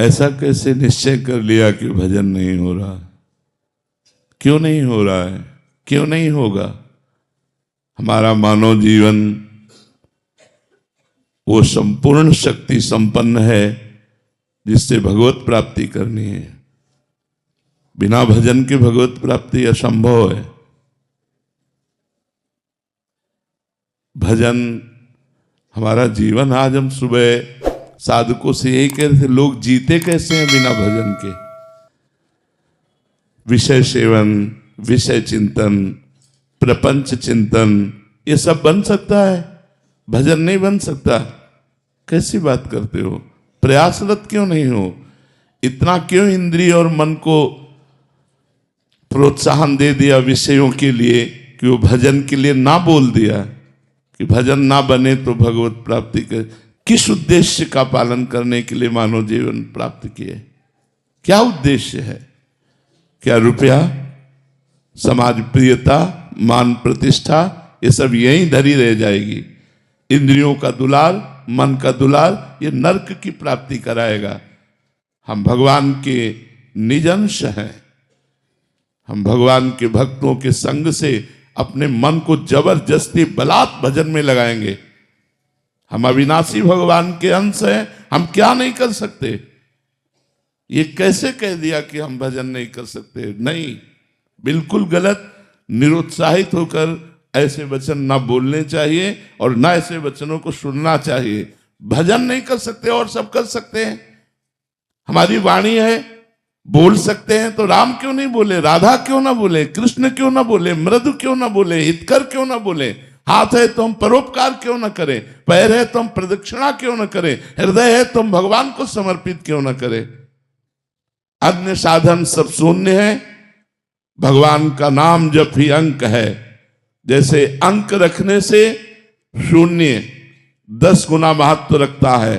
ऐसा कैसे निश्चय कर लिया कि भजन नहीं हो रहा? क्यों नहीं हो रहा है? क्यों नहीं होगा? हमारा मानव जीवन वो संपूर्ण शक्ति संपन्न है जिससे भगवत प्राप्ति करनी है। बिना भजन के भगवत प्राप्ति असंभव है। भजन हमारा जीवन। आज हम सुबह साधकों से यही कह रहे थे, लोग जीते कैसे हैं बिना भजन के? विषय सेवन, विषय चिंतन, प्रपंच चिंतन, ये सब बन सकता है, भजन नहीं बन सकता। कैसी बात करते हो? प्रयासरत क्यों नहीं हो? इतना क्यों इंद्रिय और मन को प्रोत्साहन दे दिया विषयों के लिए कि वो भजन के लिए ना बोल दिया कि भजन ना बने तो भगवत प्राप्ति कर? किस उद्देश्य का पालन करने के लिए मानव जीवन प्राप्त किए? क्या उद्देश्य है? क्या रुपया, समाज प्रियता, मान प्रतिष्ठा, ये सब यहीं धरी रह जाएगी। इंद्रियों का दुलार, मन का दुलार, ये नरक की प्राप्ति कराएगा। हम भगवान के निज अंश हैं। हम भगवान के भक्तों के संग से अपने मन को जबरदस्ती बलात् भजन में लगाएंगे। हम अविनाशी भगवान के अंश हैं, हम क्या नहीं कर सकते? ये कैसे कह दिया कि हम भजन नहीं कर सकते? नहीं, बिल्कुल गलत। निरुत्साहित होकर ऐसे वचन ना बोलने चाहिए और ना ऐसे वचनों को सुनना चाहिए। भजन नहीं कर सकते और सब कर सकते हैं। हमारी वाणी है, बोल सकते हैं, तो राम क्यों नहीं बोले? राधा क्यों ना बोले? कृष्ण क्यों ना बोले? मृदु क्यों ना बोले? हितकर क्यों ना बोले? हाथ है तो हम परोपकार क्यों ना करें? पैर है तो हम प्रदक्षिणा क्यों ना करें? हृदय है तो हम भगवान को समर्पित क्यों ना करें? अन्य साधन सब शून्य है। भगवान का नाम जप ही अंक है। जैसे अंक रखने से शून्य 10 गुना महत्व रखता है,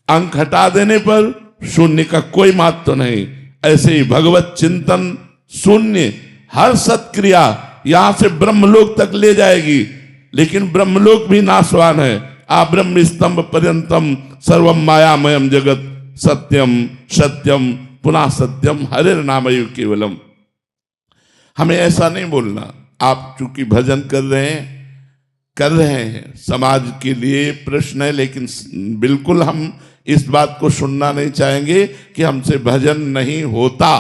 अंक हटा देने पर शून्य का कोई महत्व नहीं। ऐसे ही भगवत चिंतन शून्य, हर सत्क्रिया यहां से ब्रह्मलोक तक ले जाएगी, लेकिन ब्रह्मलोक भी नाशवान है। आ ब्रह्म स्तंभ पर्यंतम सर्वम मायामयम जगत सत्यम सत्यम पुनः सत्यम हरिर नामयु केवलम। हमें ऐसा नहीं बोलना। आप चूंकि भजन कर रहे हैं, समाज के लिए प्रश्न है, लेकिन बिल्कुल हम इस बात को सुनना नहीं चाहेंगे कि हमसे भजन नहीं होता।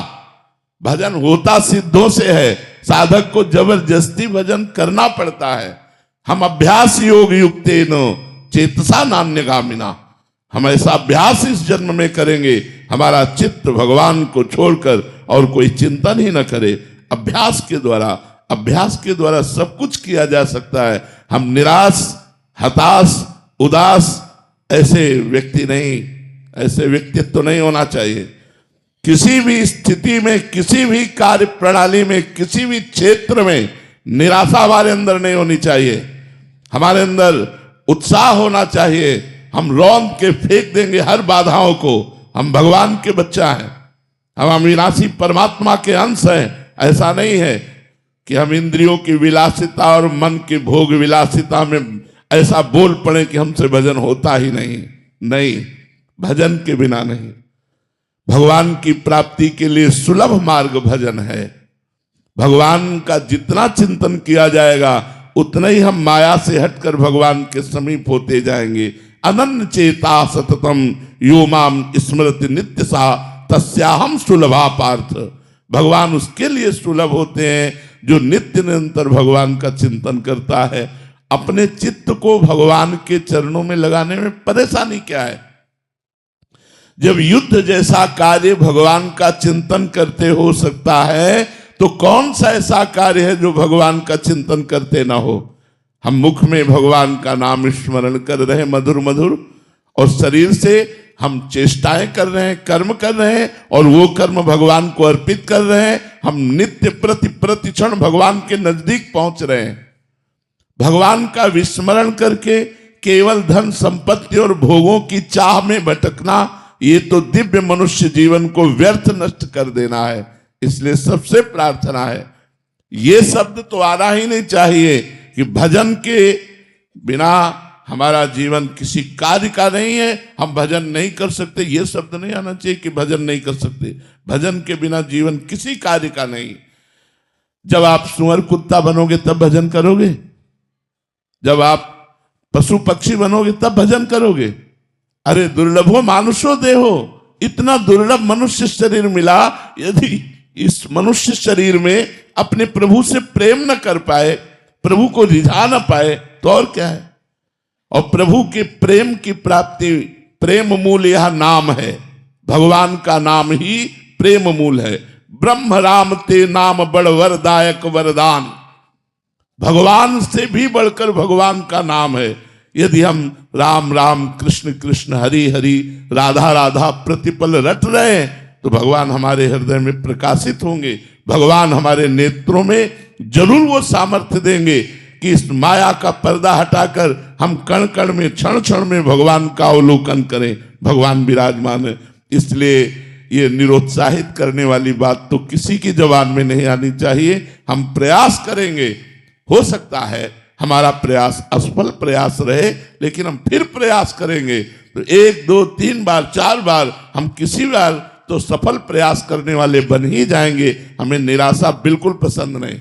भजन होता सिद्धों से है। साधक को जबरदस्ती भजन करना पड़ता है। हम अभ्यास योग युक्तेन चेतसा नान्यगामिना, हम ऐसा अभ्यास इस जन्म में करेंगे, हमारा चित्त भगवान को छोड़कर और कोई चिंतन ही न करे। अभ्यास के द्वारा सब कुछ किया जा सकता है। हम निराश, हताश, उदास ऐसे व्यक्ति नहीं, ऐसे व्यक्तित्व नहीं होना चाहिए। किसी भी स्थिति में, किसी भी कार्य प्रणाली में, किसी भी क्षेत्र में निराशा हमारे अंदर नहीं होनी चाहिए। हमारे अंदर उत्साह होना चाहिए। हम रौंद के फेंक देंगे हर बाधाओं को। हम भगवान के बच्चा हैं, हम अविनाशी परमात्मा के अंश हैं। ऐसा नहीं है कि हम इंद्रियों की विलासिता और मन की भोग विलासिता में ऐसा बोल पड़े कि हमसे भजन होता ही नहीं, भजन के बिना नहीं। भगवान की प्राप्ति के लिए सुलभ मार्ग भजन है। भगवान का जितना चिंतन किया जाएगा उतना ही हम माया से हटकर भगवान के समीप होते जाएंगे। अनन्य चेता सततम यो माम स्मृति नित्य सा तस्याहम सुलभा पार्थ। भगवान उसके लिए सुलभ होते हैं जो नित्य निरंतर भगवान का चिंतन करता है। अपने चित्त को भगवान के चरणों में लगाने में परेशानी क्या है? जब युद्ध जैसा कार्य भगवान का चिंतन करते हो सकता है, तो कौन सा ऐसा कार्य है जो भगवान का चिंतन करते ना हो? हम मुख में भगवान का नाम स्मरण कर रहे हैं मधुर मधुर, और शरीर से हम चेष्टाएं कर रहे हैं, कर्म कर रहे हैं, और वो कर्म भगवान को अर्पित कर रहे हैं। हम नित्य प्रतिक्षण भगवान के नजदीक पहुंच रहे हैं। भगवान का विस्मरण करके केवल धन संपत्ति और भोगों की चाह में भटकना, ये तो दिव्य मनुष्य जीवन को व्यर्थ नष्ट कर देना है। इसलिए सबसे प्रार्थना है, ये शब्द तो आना ही नहीं चाहिए कि भजन के बिना हमारा जीवन किसी कार्य का नहीं है, हम भजन नहीं कर सकते, ये शब्द नहीं आना चाहिए कि भजन नहीं कर सकते। भजन के बिना जीवन किसी कार्य का नहीं। जब आप सुअर कुत्ता बनोगे तब भजन करोगे, जब आप पशु पक्षी बनोगे तब भजन करोगे। अरे दुर्लभो मानुषो देहो, इतना दुर्लभ मनुष्य शरीर मिला, यदि इस मनुष्य शरीर में अपने प्रभु से प्रेम न कर पाए, प्रभु को रिझा न पाए, तो और क्या है। और प्रभु के प्रेम की प्राप्ति, प्रेम मूल यह नाम है, भगवान का नाम ही प्रेम मूल है। ब्रह्म राम ते नाम बड़ वरदायक वरदान, भगवान से भी बढ़कर भगवान का नाम है। यदि हम राम राम कृष्ण कृष्ण हरि हरि राधा राधा प्रतिपल रट रहे हैं तो भगवान हमारे हृदय में प्रकाशित होंगे, भगवान हमारे नेत्रों में जरूर वो सामर्थ्य देंगे कि इस माया का पर्दा हटाकर हम कण कण में क्षण क्षण में भगवान का अवलोकन करें। भगवान विराजमान है। इसलिए ये निरुत्साहित करने वाली बात तो किसी की जबान में नहीं आनी चाहिए। हम प्रयास करेंगे, हो सकता है हमारा प्रयास असफल प्रयास रहे, लेकिन हम फिर प्रयास करेंगे तो 1 2 3 बार 4 बार हम किसी बार तो सफल प्रयास करने वाले बन ही जाएंगे। हमें निराशा बिल्कुल पसंद नहीं।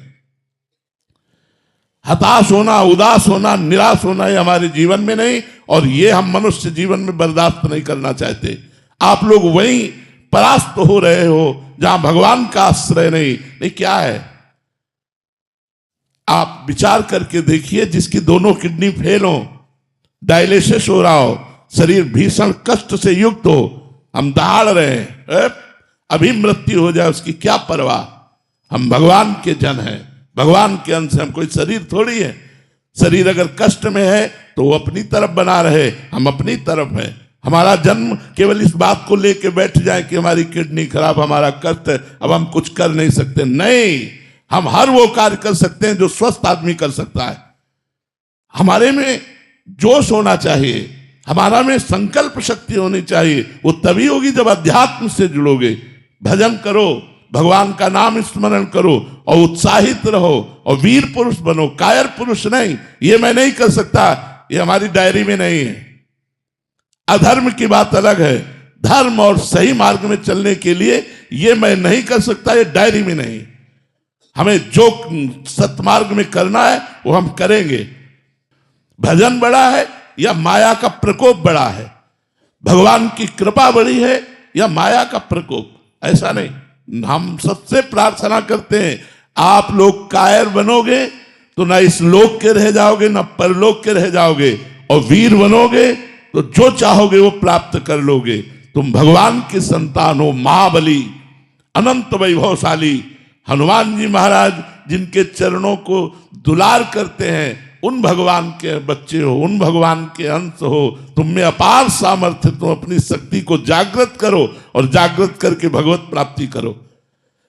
हताश होना, उदास होना, निराश होना ये हमारे जीवन में नहीं, और ये हम मनुष्य जीवन में बर्दाश्त नहीं करना चाहते। आप लोग वहीं परास्त हो रहे हो जहां भगवान का आश्रय नहीं। क्या है, आप विचार करके देखिए, जिसकी दोनों किडनी फेल हो, डायलिसिस हो रहा हो, शरीर भीषण कष्ट से युक्त हो, हम दहाड़ रहे हैं, अभी मृत्यु हो जाए उसकी क्या परवाह। हम भगवान के जन हैं, भगवान के अंश हैं, हम कोई शरीर थोड़ी है। शरीर अगर कष्ट में है तो वो अपनी तरफ बना रहे, हम अपनी तरफ हैं। हमारा जन्म केवल इस बात को लेके बैठ जाए कि हमारी किडनी खराब, हमारा कष्ट है, अब हम कुछ कर नहीं सकते। नहीं, हम हर वो कार्य कर सकते हैं जो स्वस्थ आदमी कर सकता है। हमारे में जोश होना चाहिए, हमारा में संकल्प शक्ति होनी चाहिए। वो तभी होगी जब अध्यात्म से जुड़ोगे। भजन करो, भगवान का नाम स्मरण करो और उत्साहित रहो और वीर पुरुष बनो, कायर पुरुष नहीं। ये मैं नहीं कर सकता, ये हमारी डायरी में नहीं है। अधर्म की बात अलग है, धर्म और सही मार्ग में चलने के लिए ये मैं नहीं कर सकता, ये डायरी में नहीं। हमें जो सतमार्ग में करना है वो हम करेंगे। भजन बड़ा है या माया का प्रकोप बड़ा है, भगवान की कृपा बड़ी है या माया का प्रकोप, ऐसा नहीं। हम सबसे प्रार्थना करते हैं, आप लोग कायर बनोगे तो ना इस लोक के रह जाओगे ना परलोक के रह जाओगे, और वीर बनोगे तो जो चाहोगे वो प्राप्त कर लोगे। तुम भगवान की संतान हो, महाबली अनंत वैभवशाली हनुमान जी महाराज जिनके चरणों को दुलार करते हैं, उन भगवान के बच्चे हो, उन भगवान के अंश हो। तुम में अपार सामर्थ्य, तुम अपनी शक्ति को जागृत करो और जागृत करके भगवत प्राप्ति करो।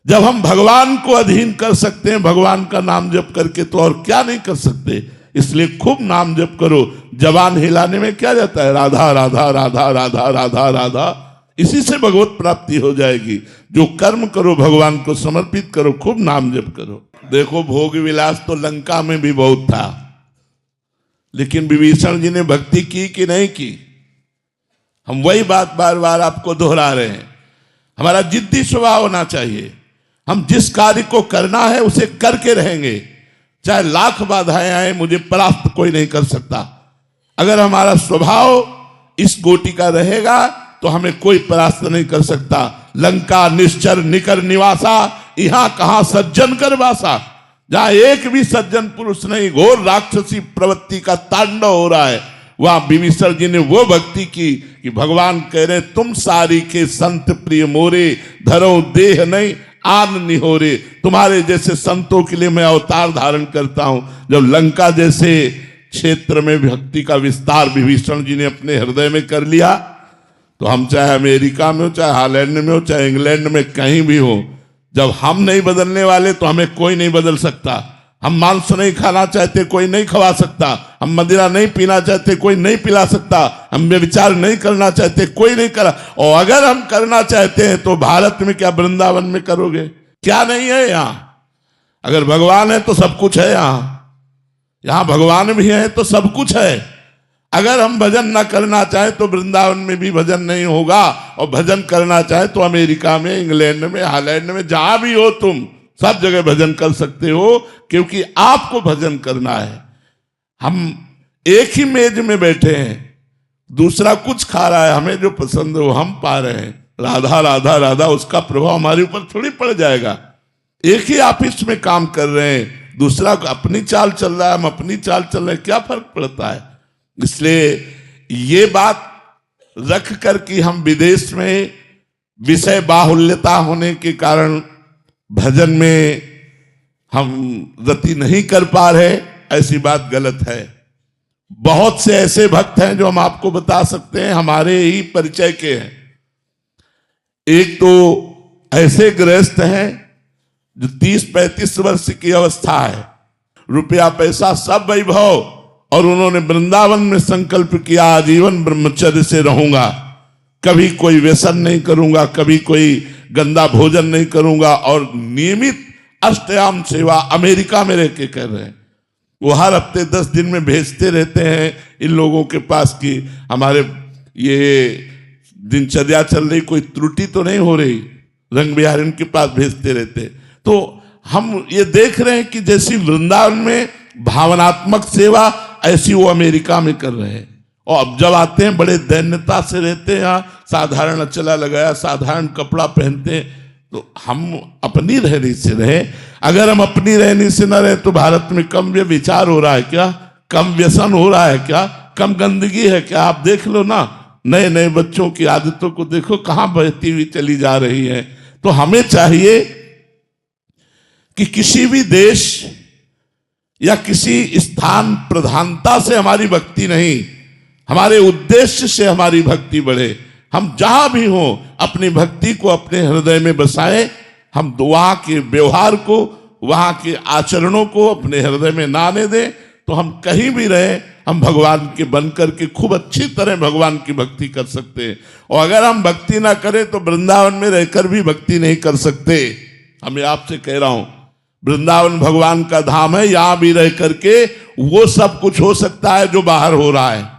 जब हम भगवान को अधीन कर सकते हैं भगवान का नाम जप करके, तो और क्या नहीं कर सकते। इसलिए खूब नाम जप करो। जबान हिलाने में क्या जाता है, राधा राधा राधा राधा राधा राधा, इसी से भगवत प्राप्ति हो जाएगी। जो कर्म करो भगवान को समर्पित करो, खूब नाम जप करो। देखो भोग विलास तो लंका में भी बहुत था, लेकिन विभीषण जी ने भक्ति की कि नहीं की। हम वही बात बार बार आपको दोहरा रहे हैं। हमारा जिद्दी स्वभाव होना चाहिए। हम जिस कार्य को करना है उसे करके रहेंगे, चाहे लाख बाधाएं आए, मुझे परास्त कोई नहीं कर सकता। अगर हमारा स्वभाव इस गोटी का रहेगा तो हमें कोई परास्त नहीं कर सकता। लंका निश्चर निकर निवासा, यहां कहां सज्जन कर वासा। जहां एक भी सज्जन पुरुष नहीं, घोर राक्षसी प्रवृत्ति का तांडव हो रहा है, वहां विभीषण जी ने वो भक्ति की कि भगवान कह रहे, तुम सारी के संत प्रिय मोरे, धरो देह नहीं आन निहोरे। तुम्हारे जैसे संतों के लिए मैं अवतार धारण करता हूं। जब लंका जैसे क्षेत्र में भक्ति का विस्तार विभीषण जी ने अपने हृदय में कर लिया, तो हम चाहे अमेरिका में हो, चाहे हॉलैंड में हो, चाहे इंग्लैंड में, कहीं भी हो, जब हम नहीं बदलने वाले तो हमें कोई नहीं बदल सकता। हम मांस नहीं खाना चाहते, कोई नहीं खवा सकता। हम मदिरा नहीं पीना चाहते, कोई नहीं पिला सकता। हम व्यभिचार नहीं करना चाहते, कोई नहीं करा। और अगर हम करना चाहते हैं तो भारत में क्या वृंदावन में करोगे? क्या नहीं है यहाँ? अगर भगवान है तो सब कुछ है। यहाँ भगवान भी है तो सब कुछ है। अगर हम भजन ना करना चाहें तो वृंदावन में भी भजन नहीं होगा, और भजन करना चाहे तो अमेरिका में, इंग्लैंड में, हॉलैंड में, जहां भी हो तुम सब जगह भजन कर सकते हो, क्योंकि आपको भजन करना है। हम एक ही मेज में बैठे हैं, दूसरा कुछ खा रहा है, हमें जो पसंद है वो हम पा रहे हैं, राधा राधा राधा, उसका प्रभाव हमारे ऊपर थोड़ी पड़ जाएगा। एक ही ऑफिस में काम कर रहे हैं, दूसरा अपनी चाल चल रहा है, हम अपनी चाल चल रहे हैं, क्या फर्क पड़ता है। इसलिए ये बात रख कर कि हम विदेश में विषय बाहुल्यता होने के कारण भजन में हम गति नहीं कर पा रहे, ऐसी बात गलत है। बहुत से ऐसे भक्त हैं जो हम आपको बता सकते हैं, हमारे ही परिचय के हैं। एक तो ऐसे गृहस्थ हैं जो 30-35 वर्ष की अवस्था है, रुपया पैसा सब वैभव, और उन्होंने वृंदावन में संकल्प किया आजीवन ब्रह्मचर्य से रहूंगा, कभी कोई व्यसन नहीं करूंगा, कभी कोई गंदा भोजन नहीं करूंगा, और नियमित अष्टयाम सेवा अमेरिका में रह के कर रहे हैं। वो हर हफ्ते 10 दिन में भेजते रहते हैं इन लोगों के पास कि हमारे ये दिनचर्या चल रही, कोई त्रुटि तो नहीं हो रही, रंग बिहार इनके पास भेजते रहते। तो हम ये देख रहे हैं कि जैसी वृंदावन में भावनात्मक सेवा, ऐसी वो अमेरिका में कर रहे हैं। और अब जब आते हैं बड़े दैन्यता से रहते हैं, यहाँ साधारण अचला लगाया, साधारण कपड़ा पहनते हैं। तो हम अपनी रहनी से रहे। अगर हम अपनी रहनी से न रहे तो भारत में कम विचार हो रहा है क्या, कम व्यसन हो रहा है क्या, कम गंदगी है क्या? आप देख लो ना, नए नए बच्चों की आदतों को देखो कहाँ बहती हुई चली जा रही है। तो हमें चाहिए कि किसी भी देश या किसी स्थान प्रधानता से हमारी भक्ति नहीं, हमारे उद्देश्य से हमारी भक्ति बढ़े। हम जहां भी हों अपनी भक्ति को अपने हृदय में बसाएं। हम वहां के व्यवहार को, वहां के आचरणों को अपने हृदय में ना आने दें। तो हम कहीं भी रहें, हम भगवान के बन करके खूब अच्छी तरह भगवान की भक्ति कर सकते हैं। और अगर हम भक्ति ना करें तो वृंदावन में रहकर भी भक्ति नहीं कर सकते। मैं आपसे कह रहा हूं, वृंदावन भगवान का धाम है, यहां भी रह करके वो सब कुछ हो सकता है जो बाहर हो रहा है।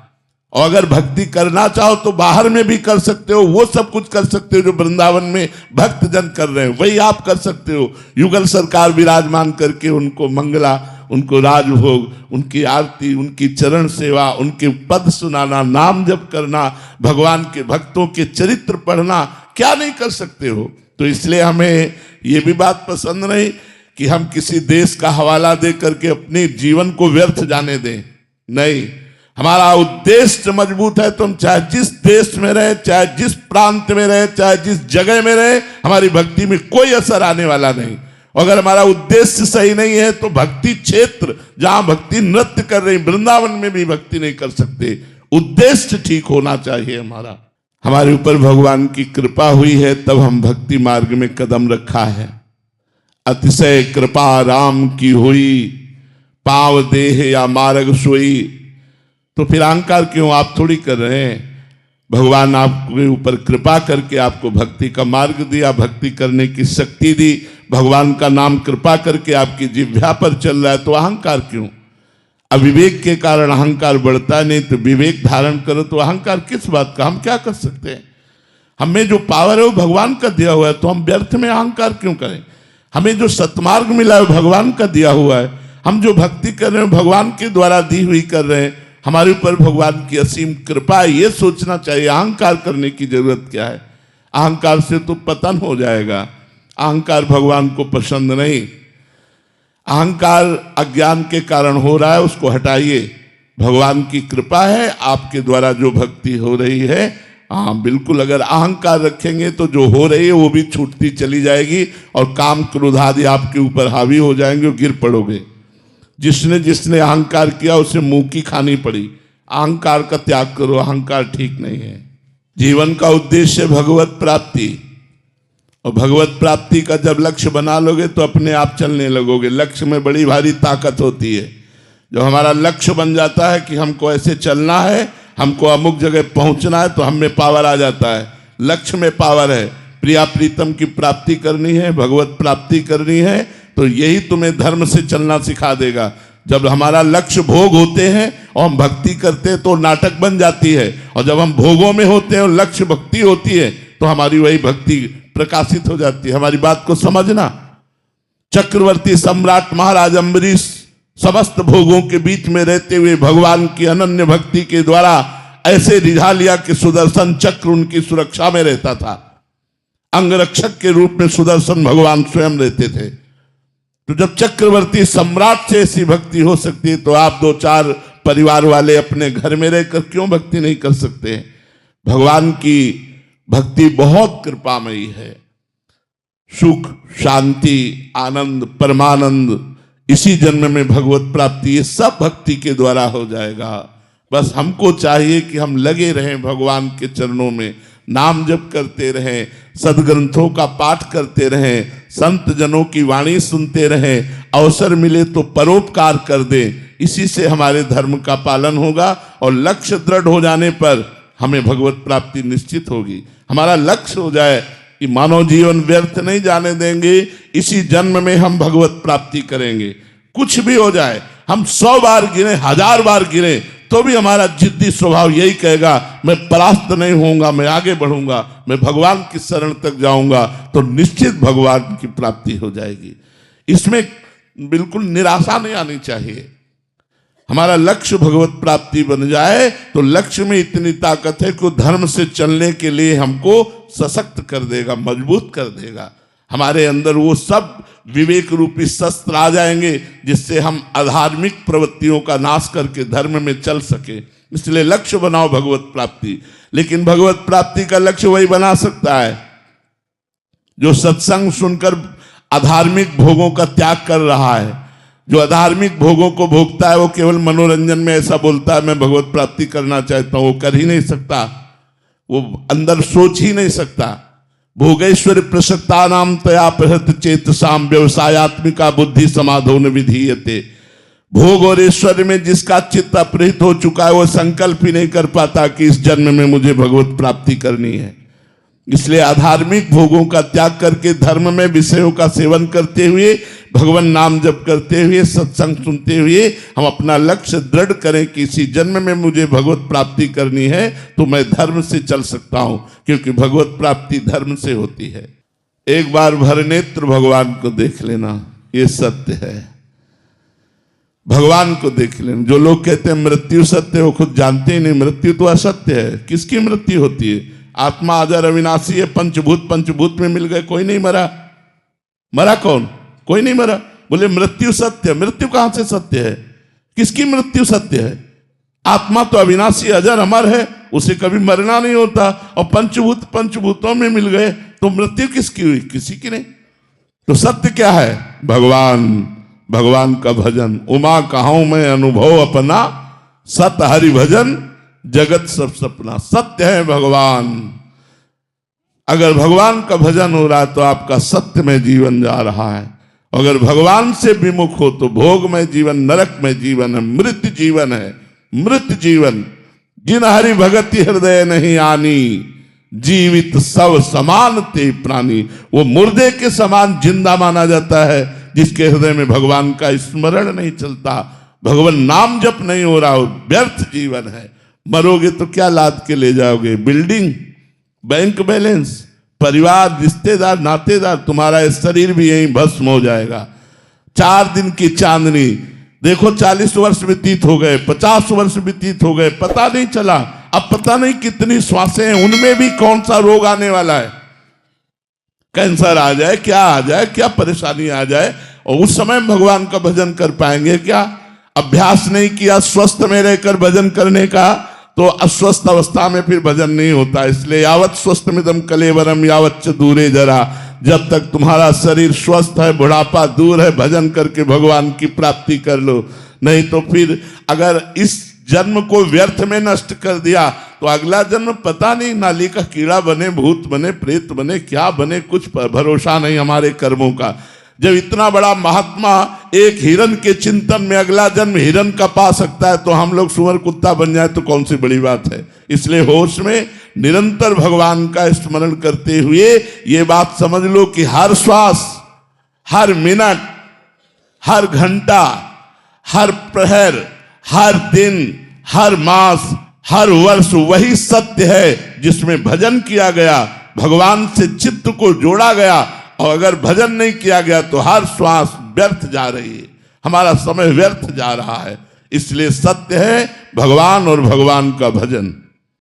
और अगर भक्ति करना चाहो तो बाहर में भी कर सकते हो, वो सब कुछ कर सकते हो जो वृंदावन में भक्त जन कर रहे हैं, वही आप कर सकते हो। युगल सरकार विराजमान करके उनको मंगला, उनको राजभोग, उनकी आरती, उनकी चरण सेवा, उनके पद सुनाना, नाम जप करना, भगवान के भक्तों के चरित्र पढ़ना, क्या नहीं कर सकते हो। तो इसलिए हमें ये भी बात पसंद नहीं कि हम किसी देश का हवाला दे करके अपने जीवन को व्यर्थ जाने दें। नहीं, हमारा उद्देश्य मजबूत है तो हम चाहे जिस देश में रहे, चाहे जिस प्रांत में रहे, चाहे जिस जगह में रहे, हमारी भक्ति में कोई असर आने वाला नहीं। अगर हमारा उद्देश्य सही नहीं है तो भक्ति क्षेत्र जहां भक्ति नृत्य कर रही, वृंदावन में भी भक्ति नहीं कर सकते। उद्देश्य ठीक होना चाहिए हमारा। हमारे ऊपर भगवान की कृपा हुई है तब हम भक्ति मार्ग में कदम रखा है। अतिशय कृपा राम की हुई, पाव देह या मार्ग सोई। तो फिर अहंकार क्यों आप थोड़ी कर रहे हैं। भगवान आपके ऊपर कृपा करके आपको भक्ति का मार्ग दिया, भक्ति करने की शक्ति दी, भगवान का नाम कृपा करके आपकी जिह्वा पर चल रहा है, तो अहंकार क्यों। अविवेक के कारण अहंकार बढ़ता नहीं, तो विवेक धारण करो तो अहंकार किस बात का। हम क्या कर सकते हैं। हमें जो पावर है वो भगवान का दिया हुआ है, तो हम व्यर्थ में अहंकार क्यों करें। हमें जो सत्मार्ग मिला है भगवान का दिया हुआ है, हम जो भक्ति कर रहे हैं भगवान के द्वारा दी हुई कर रहे हैं, हमारे ऊपर भगवान की असीम कृपा है, ये सोचना चाहिए। अहंकार करने की जरूरत क्या है। अहंकार से तो पतन हो जाएगा। अहंकार भगवान को पसंद नहीं। अहंकार अज्ञान के कारण हो रहा है, उसको हटाइए। भगवान की कृपा है, आपके द्वारा जो भक्ति हो रही है, हाँ बिल्कुल, अगर अहंकार रखेंगे तो जो हो रही है वो भी छूटती चली जाएगी और काम क्रोध आदि आपके ऊपर हावी हो जाएंगे और गिर पड़ोगे। जिसने जिसने अहंकार किया उसे मुंह की खानी पड़ी। अहंकार का त्याग करो, अहंकार ठीक नहीं है। जीवन का उद्देश्य भगवत प्राप्ति, और भगवत प्राप्ति का जब लक्ष्य बना लोगे तो अपने आप चलने लगोगे। लक्ष्य में बड़ी भारी ताकत होती है। जब हमारा लक्ष्य बन जाता है कि हमको ऐसे चलना है, हमको अमुक जगह पहुंचना है, तो हम में पावर आ जाता है। लक्ष्य में पावर है। प्रिया प्रीतम की प्राप्ति करनी है, भगवत प्राप्ति करनी है, तो यही तुम्हें धर्म से चलना सिखा देगा। जब हमारा लक्ष्य भोग होते हैं और हम भक्ति करते हैं तो नाटक बन जाती है, और जब हम भोगों में होते हैं और लक्ष्य भक्ति होती है तो हमारी वही भक्ति प्रकाशित हो जाती है। हमारी बात को समझना। चक्रवर्ती सम्राट महाराज अम्बरीश समस्त भोगों के बीच में रहते हुए भगवान की अनन्य भक्ति के द्वारा ऐसे रिझा लिया कि सुदर्शन चक्र उनकी सुरक्षा में रहता था। अंगरक्षक के रूप में सुदर्शन भगवान स्वयं रहते थे। तो जब चक्रवर्ती सम्राट से ऐसी भक्ति हो सकती है तो आप 2-4 परिवार वाले अपने घर में रहकर क्यों भक्ति नहीं कर सकते? भगवान की भक्ति बहुत कृपामयी है। सुख, शांति, आनंद, परमानंद, इसी जन्म में भगवत प्राप्ति, ये सब भक्ति के द्वारा हो जाएगा। बस हमको चाहिए कि हम लगे रहें भगवान के चरणों में, नाम जप करते रहें, सदग्रंथों का पाठ करते रहें, संत जनों की वाणी सुनते रहें, अवसर मिले तो परोपकार कर दें। इसी से हमारे धर्म का पालन होगा और लक्ष्य दृढ़ हो जाने पर हमें भगवत प्राप्ति निश्चित होगी। हमारा लक्ष्य हो जाए कि मानव जीवन व्यर्थ नहीं जाने देंगे, इसी जन्म में हम भगवत प्राप्ति करेंगे। कुछ भी हो जाए, हम 100 बार गिरे, 1000 बार गिरे, तो भी हमारा जिद्दी स्वभाव यही कहेगा मैं परास्त नहीं होऊंगा, मैं आगे बढ़ूंगा, मैं भगवान की शरण तक जाऊंगा, तो निश्चित भगवान की प्राप्ति हो जाएगी। इसमें बिल्कुल निराशा नहीं आनी चाहिए। हमारा लक्ष्य भगवत प्राप्ति बन जाए तो लक्ष्य में इतनी ताकत है कि धर्म से चलने के लिए हमको सशक्त कर देगा, मजबूत कर देगा। हमारे अंदर वो सब विवेक रूपी शस्त्र आ जाएंगे जिससे हम अधार्मिक प्रवृत्तियों का नाश करके धर्म में चल सके। इसलिए लक्ष्य बनाओ भगवत प्राप्ति। लेकिन भगवत प्राप्ति का लक्ष्य वही बना सकता है जो सत्संग सुनकर अधार्मिक भोगों का त्याग कर रहा है। जो अधार्मिक भोगों को भोगता है वो केवल मनोरंजन में ऐसा बोलता है मैं भगवत प्राप्ति करना चाहता हूं, वो कर ही नहीं सकता, वो अंदर सोच ही नहीं सकता। भोगेश्वर प्रसक्ता नाम तया प्रहत चेतसाम व्यवसायत्मिका बुद्धि समाधो न विधीयते। भोग और ईश्वर में जिसका चित्त अपहृत हो चुका है वो संकल्प ही नहीं कर पाता कि इस जन्म में मुझे भगवत प्राप्ति करनी है। इसलिए अधार्मिक भोगों का त्याग करके धर्म में विषयों का सेवन करते हुए, भगवान नाम जप करते हुए, सत्संग सुनते हुए हम अपना लक्ष्य दृढ़ करें कि इसी जन्म में मुझे भगवत प्राप्ति करनी है तो मैं धर्म से चल सकता हूं, क्योंकि भगवत प्राप्ति धर्म से होती है। एक बार भर नेत्र भगवान को देख लेना, ये सत्य है। भगवान को देख लेना। जो लोग कहते हैं मृत्यु सत्य है वो खुद जानते ही नहीं मृत्यु तो असत्य है। किसकी मृत्यु होती है? आत्मा अजर अविनाशी है। पंचभूत में मिल गए, कोई नहीं मरा। मरा कौन? कोई नहीं मरा। बोले मृत्यु सत्य, मृत्यु कहां से सत्य है? किसकी मृत्यु सत्य है? आत्मा तो अविनाशी अजर अमर है, उसे कभी मरना नहीं होता। और पंचभूतों में मिल गए तो मृत्यु किसकी हुई? किसी की नहीं। तो सत्य क्या है? भगवान का भजन। उमा कहाऊं मैं अनुभव अपना, सत हरि भजन जगत सब सपना। सत्य है भगवान। अगर भगवान का भजन हो रहा है तो आपका सत्य में जीवन जा रहा है। अगर भगवान से विमुख हो तो भोग में जीवन, नरक में जीवन है, मृत जीवन है। मृत जीवन जिन हरि भगति हृदय नहीं आनी, जीवित सब समान ते प्राणी। वो मुर्दे के समान जिंदा माना जाता है जिसके हृदय में भगवान का स्मरण नहीं चलता, भगवान नाम जप नहीं हो रहा हो। व्यर्थ जीवन है। मरोगे तो क्या लाद के ले जाओगे? बिल्डिंग, बैंक बैलेंस, परिवार, रिश्तेदार, नातेदार, तुम्हारा शरीर भी यहीं भस्म हो जाएगा। 4 दिन की चांदनी देखो, 40 वर्ष व्यतीत हो गए, 50 वर्ष व्यतीत हो गए, पता नहीं चला। अब पता नहीं कितनी श्वासें हैं, उनमें भी कौन सा रोग आने वाला है। कैंसर आ जाए, क्या आ जाए, क्या परेशानी आ जाए, और उस समय भगवान का भजन कर पाएंगे क्या? अभ्यास नहीं किया स्वस्थ में रहकर भजन करने का तो अस्वस्थ अवस्था में फिर भजन नहीं होता। इसलिए यावत स्वस्थ मिदम कलेवरम यावत च दूरे जरा। जब तक तुम्हारा शरीर स्वस्थ है, बुढ़ापा दूर है, भजन करके भगवान की प्राप्ति कर लो। नहीं तो फिर अगर इस जन्म को व्यर्थ में नष्ट कर दिया तो अगला जन्म पता नहीं, नाली का कीड़ा बने, भूत बने, प्रेत बने, क्या बने, कुछ भरोसा नहीं हमारे कर्मों का। जब इतना बड़ा महात्मा एक हिरन के चिंतन में अगला जन्म हिरन का पा सकता है तो हम लोग सुअर कुत्ता बन जाए तो कौन सी बड़ी बात है। इसलिए होश में निरंतर भगवान का स्मरण करते हुए ये बात समझ लो कि हर श्वास, हर मिनट, हर घंटा, हर प्रहर, हर दिन, हर मास हर वर्ष वही सत्य है जिसमें भजन किया गया, भगवान से चित्त को जोड़ा गया। और अगर भजन नहीं किया गया तो हर श्वास व्यर्थ जा रही है, हमारा समय व्यर्थ जा रहा है। इसलिए सत्य है भगवान और भगवान का भजन।